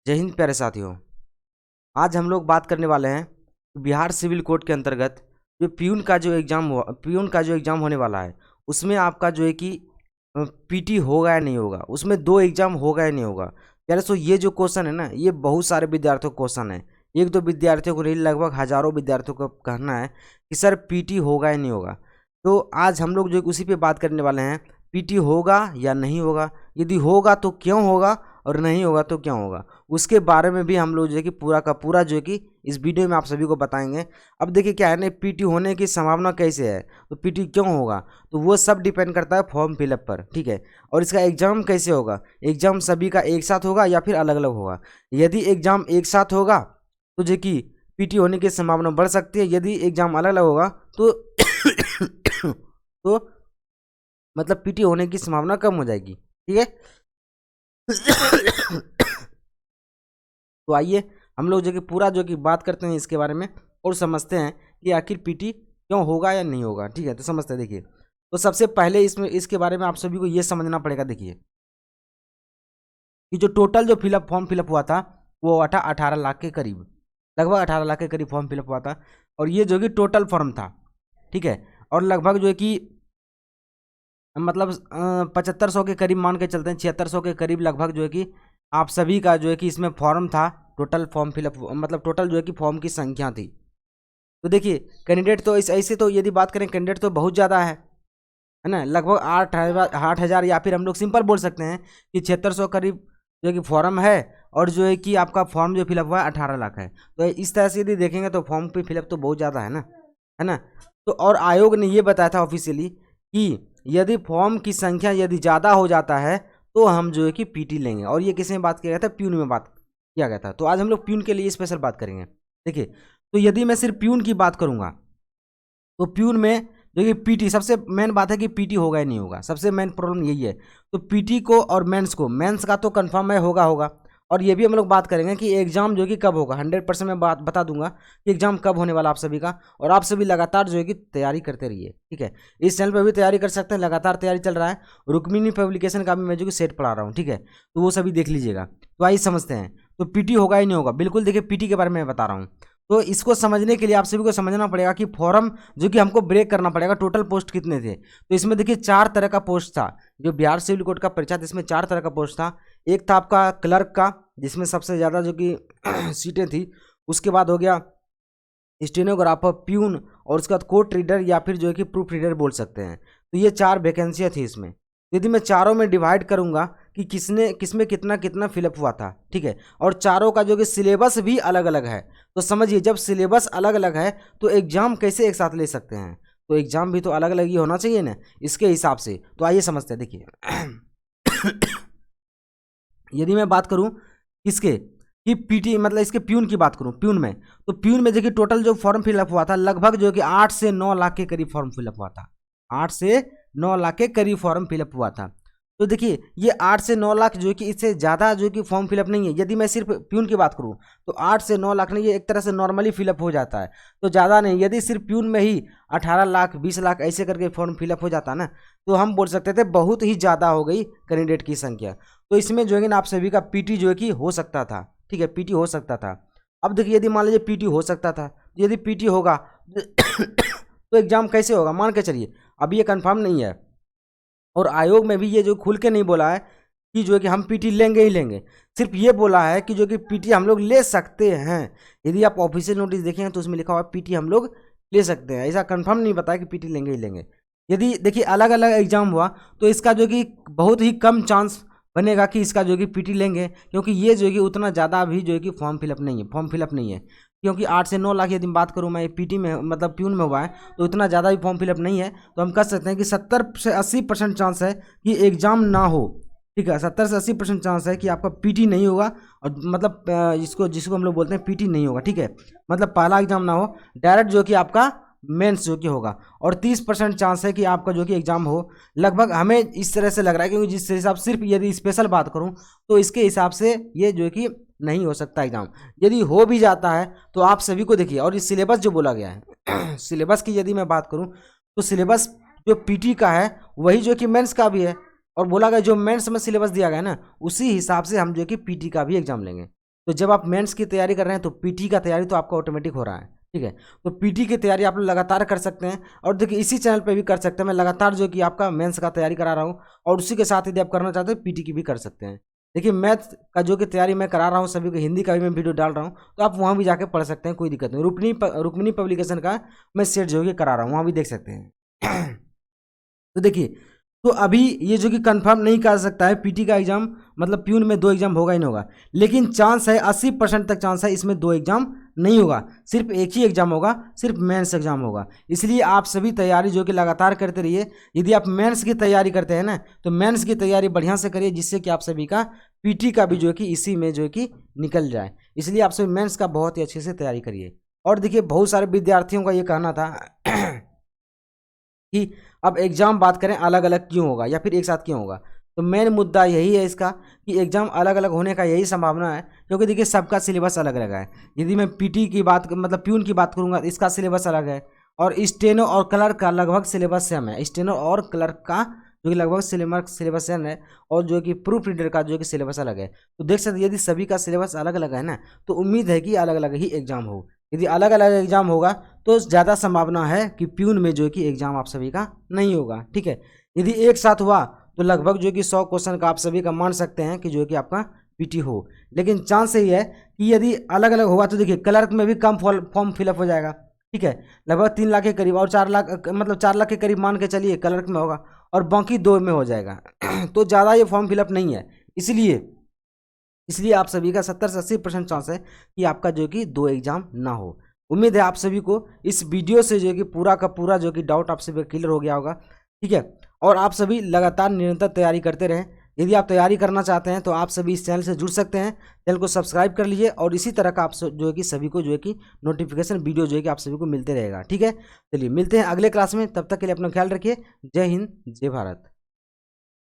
जय हिंद प्यारे साथियों। आज हम लोग बात करने वाले हैं बिहार सिविल कोड के अंतर्गत जो प्यून का जो एग्ज़ाम होने वाला है, उसमें आपका जो है कि पीटी होगा या नहीं होगा, उसमें 2 एग्ज़ाम होगा या नहीं होगा। प्यारे सो ये जो क्वेश्चन है ना, ये बहुत सारे विद्यार्थियों का क्वेश्चन है। एक दो विद्यार्थियों को नहीं, लगभग हज़ारों विद्यार्थियों का कहना है कि सर पीटी होगा या नहीं होगा। तो आज हम लोग जो उसी पे बात करने वाले हैं, पीटी होगा या नहीं होगा, यदि होगा तो क्यों होगा और नहीं होगा तो क्यों होगा, उसके बारे में भी हम लोग जो है कि पूरा का पूरा जो है कि इस वीडियो में आप सभी को बताएंगे। अब देखिए क्या है ना, पीटी होने की संभावना कैसे है, तो पीटी क्यों होगा, तो वो सब डिपेंड करता है फॉर्म फिलअप पर, ठीक है। और इसका एग्ज़ाम कैसे होगा, एग्ज़ाम सभी का एक साथ होगा या फिर अलग अलग होगा। यदि एग्ज़ाम एक साथ होगा तो जो कि पीटी होने की संभावना बढ़ सकती है, यदि एग्ज़ाम अलग अलग होगा तो तो मतलब पीटी होने की संभावना कम हो जाएगी, ठीक है। तो आइए हम लोग जो कि पूरा जो कि बात करते हैं इसके बारे में और समझते हैं कि आखिर पीटी क्यों होगा या नहीं होगा, ठीक है। तो समझते हैं। देखिए, तो सबसे पहले इसके बारे में आप सभी को ये समझना पड़ेगा। देखिए कि जो टोटल जो फॉर्म फिलअप हुआ था वो 18 लाख के करीब, लगभग 18 लाख के करीब फॉर्म फिलअप हुआ था। और ये जो कि टोटल फॉर्म था, ठीक है। और लगभग जो है कि मतलब 7500 के करीब मान के चलते हैं, 7600 के करीब लगभग जो है कि आप सभी का जो है कि इसमें फॉर्म था। टोटल फॉर्म फिलअप मतलब टोटल जो है कि फॉर्म की संख्या थी। तो देखिए कैंडिडेट तो ऐसे तो यदि बात करें कैंडिडेट तो बहुत ज़्यादा है ना, लगभग 8,000 या फिर हम लोग सिंपल बोल सकते हैं कि 7600 करीब जो है कि फॉर्म है। और जो है कि आपका फॉर्म जो फिलअप हुआ है 18 लाख है। तो इस तरह से यदि देखेंगे तो फॉर्म पे फिलअप तो बहुत ज़्यादा है ना। तो और आयोग ने ये बताया था ऑफिशियली कि यदि फॉर्म की संख्या यदि ज़्यादा हो जाता है तो हम जो है कि पीटी लेंगे। और ये किस में बात किया गया था, प्यून में बात किया गया था। तो आज हम लोग प्यून के लिए स्पेशल बात करेंगे। देखिए, तो यदि मैं सिर्फ प्यून की बात करूंगा तो प्यून में जो कि पीटी, सबसे मेन बात है कि पीटी होगा या नहीं होगा, सबसे मेन प्रॉब्लम यही है। तो पीटी को और मेंस का तो कंफर्म है होगा। और ये भी हम लोग बात करेंगे कि एग्जाम जो कि कब होगा। 100% मैं बात बता दूंगा कि एग्जाम कब होने वाला आप सभी का। और आप सभी लगातार जो है कि तैयारी करते रहिए, ठीक है। इस चैनल पर भी तैयारी कर सकते हैं, लगातार तैयारी चल रहा है। रुक्मिणी पब्लिकेशन का भी मैं जो कि सेट पढ़ा रहा हूँ, ठीक है। तो वो सभी देख लीजिएगा। तो आइए समझते हैं, तो पीटी होगा ही नहीं होगा। बिल्कुल देखिए, पीटी के बारे में मैं बता रहा हूँ। तो इसको समझने के लिए आप सभी को समझना पड़ेगा कि फॉर्म जो कि हमको ब्रेक करना पड़ेगा। टोटल पोस्ट कितने थे, तो इसमें देखिए 4 तरह का पोस्ट था। जो बिहार सिविल कोड का परीक्षा था इसमें 4 तरह का पोस्ट था। एक था आपका क्लर्क का, जिसमें सबसे ज़्यादा जो कि सीटें थी। उसके बाद हो गया स्टेनोग्राफर, प्यून, और उसके बाद कोर्ट रीडर या फिर जो है कि प्रूफ रीडर बोल सकते हैं। तो ये 4 वैकेंसियाँ थी इसमें। यदि मैं चारों में डिवाइड करूंगा कि किसमें कितना कितना फिलअप हुआ था, ठीक है। और चारों का जो कि सिलेबस भी अलग अलग है। तो समझिए, जब सिलेबस अलग अलग है तो एग्जाम कैसे एक साथ ले सकते हैं, तो एग्जाम भी तो अलग अलग ही होना चाहिए ना इसके हिसाब से। तो आइए समझते हैं। देखिए यदि मैं बात करूं किसके कि पीटी मतलब इसके प्यून की बात करूं, प्यून में, तो प्यून में देखिए टोटल जो फॉर्म फिलअप हुआ था लगभग जो कि 8 से 9 लाख के करीब फॉर्म फिलअप हुआ था। 8 से 9 लाख के करीब फॉर्म फिलअप हुआ था। तो देखिए ये 8 से 9 लाख जो कि इससे ज़्यादा जो कि फॉर्म फिलअप नहीं है। यदि मैं सिर्फ प्यून की बात करूं तो 8 से 9 लाख नहीं, ये एक तरह से नॉर्मली फिलअप हो जाता है, तो ज़्यादा नहीं। यदि सिर्फ प्यून में ही 18 लाख 20 लाख ऐसे करके फॉर्म फिलअप हो जाता ना, तो हम बोल सकते थे बहुत ही ज़्यादा हो गई कैंडिडेट की संख्या। तो इसमें जो है ना आप सभी का पीटी जो है कि हो सकता था, ठीक है, पीटी हो सकता था। अब देखिए यदि मान लीजिए पीटी हो सकता था, यदि पीटी होगा तो एग्जाम कैसे होगा, मान के चलिए अभी ये कंफर्म नहीं है। और आयोग में भी ये जो खुल के नहीं बोला है कि जो है कि हम पीटी लेंगे ही लेंगे, सिर्फ ये बोला है कि जो कि पीटी हम लोग ले सकते हैं। यदि आप ऑफिशियल नोटिस देखेंगे तो उसमें लिखा हुआ है पीटी हम लोग ले सकते हैं, ऐसा कंफर्म नहीं बताया कि पीटी लेंगे ही लेंगे। यदि देखिए अलग अलग एग्जाम हुआ तो इसका जो कि बहुत ही कम चांस बनेगा कि इसका जो कि पीटी लेंगे, क्योंकि ये जो कि उतना ज़्यादा भी जो है कि फॉर्म फिलअप नहीं है। क्योंकि 8 से 9 लाख यदि बात करूँ मैं पीटी में मतलब प्यून में हुआ है, तो इतना ज़्यादा भी फॉर्म फिलअप नहीं है। तो हम कह सकते हैं कि 70 से 80% चांस है कि एग्ज़ाम ना हो, ठीक है। 70 से 80% चांस है कि आपका पीटी नहीं होगा। और मतलब जिसको हम लोग बोलते हैं पीटी नहीं होगा, ठीक है। मतलब पहला एग्जाम ना हो, डायरेक्ट जो कि आपका मेंस जो कि होगा। और 30% चांस है कि आपका जो कि एग्जाम हो। लगभग हमें इस तरह से लग रहा है, क्योंकि जिस हिसाब सिर्फ यदि स्पेशल बात करूं तो इसके हिसाब से ये जो कि नहीं हो सकता एग्जाम। यदि हो भी जाता है तो आप सभी को देखिए, और ये सिलेबस जो बोला गया है सिलेबस की यदि मैं बात करूं तो सिलेबस जो पीटी का है वही जो कि मेंस का भी है। और बोला गया जो मेंस में सिलेबस दिया गया है ना, उसी हिसाब से हम जो कि पीटी का भी एग्जाम लेंगे। तो जब आप मेंस की तैयारी कर रहे हैं तो पीटी का तैयारी तो आपका ऑटोमेटिक हो रहा है, ठीक है। तो पीटी की तैयारी आप लोग लगातार कर सकते हैं, और देखिए इसी चैनल पे भी कर सकते हैं। मैं लगातार जो कि आपका मेंस का तैयारी करा रहा हूँ, और उसी के साथ यदि आप करना चाहते हैं पीटी की भी कर सकते हैं। देखिए मैथ का जो कि तैयारी मैं करा रहा हूँ सभी को, हिंदी का भी मैं वीडियो डाल रहा हूँ, तो आप वहाँ भी जाके पढ़ सकते हैं, कोई दिक्कत नहीं। रुक्मिणी पब्लिकेशन का मैं सेट जो कि करा रहा हूँ, वहाँ भी देख सकते हैं। तो देखिए, तो अभी ये जो कि कंफर्म नहीं कर सकता है पीटी का एग्जाम, मतलब प्यून में 2 एग्जाम होगा ही नहीं होगा, लेकिन चांस है 80% तक चांस है इसमें 2 एग्जाम नहीं होगा, सिर्फ एक ही एग्जाम होगा, सिर्फ मेंस एग्जाम होगा। इसलिए आप सभी तैयारी जो कि लगातार करते रहिए। यदि आप मेंस की तैयारी करते हैं ना, तो मेंस की तैयारी बढ़िया से करिए, जिससे कि आप सभी का पीटी का भी जो है कि इसी में जो है कि निकल जाए। इसलिए आप सभी मेंस का बहुत ही अच्छे से तैयारी करिए। और देखिए बहुत सारे विद्यार्थियों का ये कहना था कि अब एग्जाम बात करें अलग अलग क्यों होगा या फिर एक साथ क्यों होगा, तो मेन मुद्दा यही है इसका कि एग्जाम अलग अलग होने का यही संभावना है, क्योंकि देखिए सबका सिलेबस अलग अलग है। यदि मैं पीटी की बात मतलब प्यून की बात करूंगा, इसका सिलेबस अलग है, और स्टेनो और क्लर्क का लगभग सिलेबस सेम है। स्टेनो और क्लर्क का जो कि लगभग सिलेबस सेम है, और जो कि प्रूफ रीडर का जो कि सिलेबस अलग है। तो देख सकते यदि सभी का सिलेबस अलग अलग है ना, तो उम्मीद है कि अलग अलग ही एग्जाम हो। यदि अलग अलग एग्जाम होगा तो ज़्यादा संभावना है कि प्यून में जो है कि एग्जाम आप सभी का नहीं होगा, ठीक है। यदि एक साथ हुआ तो लगभग जो कि 100 क्वेश्चन का आप सभी का मान सकते हैं कि जो कि आपका पीटी हो, लेकिन चांस यही है कि यदि अलग अलग होगा तो देखिए क्लर्क में भी कम फॉर्म फिलअप हो जाएगा, ठीक है। लगभग 3 लाख के करीब, और 4 लाख मतलब 4 लाख के करीब मान के चलिए क्लर्क में होगा, और बाकी 2 में हो जाएगा। तो ज़्यादा ये फॉर्म फिलअप नहीं है। इसलिए आप सभी का 70 से 80% चांस है कि आपका जो कि 2 एग्जाम ना हो। उम्मीद है आप सभी को इस वीडियो से जो कि पूरा का पूरा जो कि डाउट आप सभी का क्लियर हो गया होगा, ठीक है। और आप सभी लगातार निरंतर तैयारी करते रहें। यदि आप तैयारी करना चाहते हैं तो आप सभी इस चैनल से जुड़ सकते हैं, चैनल को सब्सक्राइब कर लीजिए, और इसी तरह का आप जो है कि सभी को जो है कि नोटिफिकेशन वीडियो जो है कि आप सभी को मिलते रहेगा, ठीक है। चलिए मिलते हैं अगले क्लास में, तब तक के लिए अपना ख्याल रखिए। जय हिंद, जय भारत।